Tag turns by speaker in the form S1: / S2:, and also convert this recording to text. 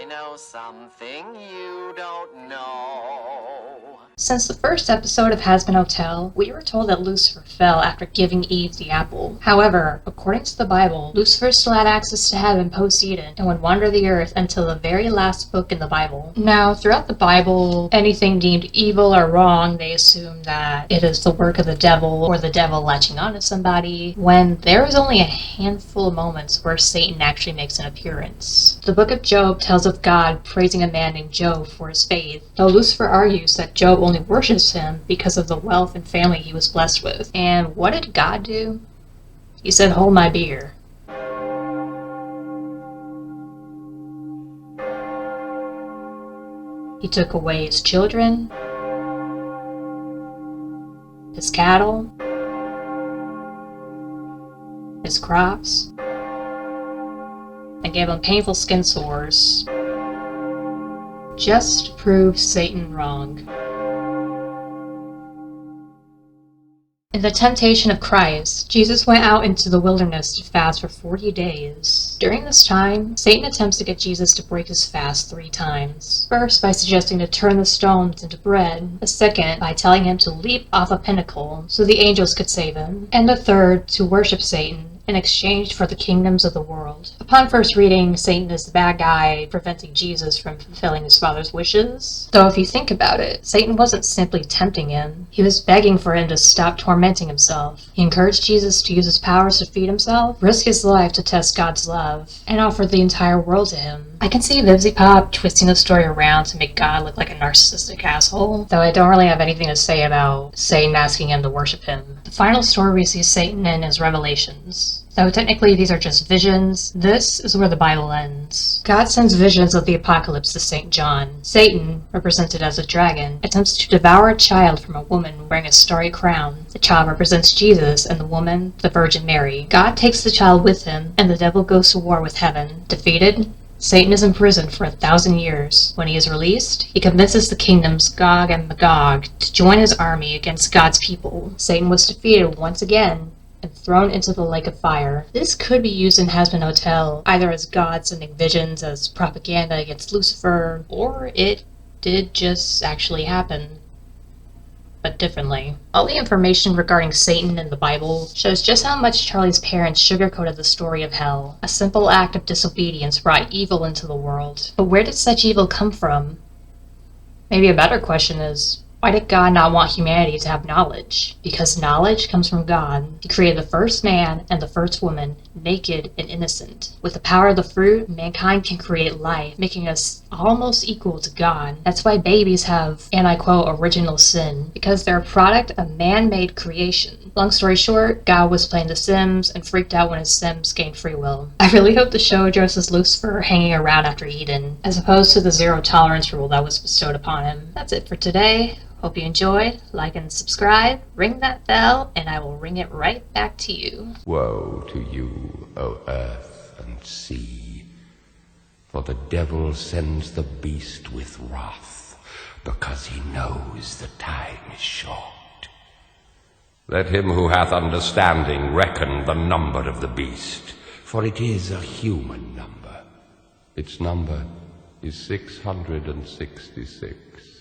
S1: know something you don't know.
S2: Since the first episode of Has Been Hotel, we were told that Lucifer fell after giving Eve the apple. However, according to the Bible, Lucifer still had access to heaven post-Eden and would wander the earth until the very last book in the Bible. Now, throughout the Bible, anything deemed evil or wrong, they assume that it is the work of the devil or the devil latching onto somebody, when there is only a handful of moments where Satan actually makes an appearance. The book of Job tells of God praising a man named Job for his faith, though Lucifer argues that Job only worships him because of the wealth and family he was blessed with. And what did God do? He said, "Hold my beer." He took away his children, his cattle, his crops, and gave him painful skin sores, just to prove Satan wrong. In the temptation of Christ, Jesus went out into the wilderness to fast for 40 days. During this time, Satan attempts to get Jesus to break his fast 3 times. First, by suggesting to turn the stones into bread. The second, by telling him to leap off a pinnacle so the angels could save him. And the third, to worship Satan in exchange for the kingdoms of the world. Upon first reading, Satan is the bad guy preventing Jesus from fulfilling his father's wishes. Though if you think about it, Satan wasn't simply tempting him. He was begging for him to stop tormenting himself. He encouraged Jesus to use his powers to feed himself, risk his life to test God's love, and offer the entire world to him. I can see Vivzy Pop twisting the story around to make God look like a narcissistic asshole, though I don't really have anything to say about Satan asking him to worship him. The final story we see Satan in is Revelations. Though technically these are just visions, this is where the Bible ends. God sends visions of the apocalypse to St. John. Satan, represented as a dragon, attempts to devour a child from a woman wearing a starry crown. The child represents Jesus, and the woman, the Virgin Mary. God takes the child with him, and the devil goes to war with heaven. Defeated, Satan is imprisoned for 1,000 years. When he is released, he convinces the kingdoms Gog and Magog to join his army against God's people. Satan was defeated once again and thrown into the lake of fire. This could be used in Has Been Hotel, either as God sending visions as propaganda against Lucifer, or it did just actually happen, but differently. All the information regarding Satan in the Bible shows just how much Charlie's parents sugarcoated the story of hell. A simple act of disobedience brought evil into the world. But where did such evil come from? Maybe a better question is, why did God not want humanity to have knowledge? Because knowledge comes from God. He created the first man and the first woman, naked and innocent. With the power of the fruit, mankind can create life, making us almost equal to God. That's why babies have, and I quote, original sin, because they're a product of man-made creation. Long story short, God was playing The Sims and freaked out when his Sims gained free will. I really hope the show addresses Lucifer hanging around after Eden, as opposed to the zero tolerance rule that was bestowed upon him. That's it for today. Hope you enjoyed. Like and subscribe, ring that bell, and I will ring it right back to you.
S3: Woe to you, O earth and sea, for the devil sends the beast with wrath, because he knows the time is short. Let him who hath understanding reckon the number of the beast, for it is a human number. Its number is 666.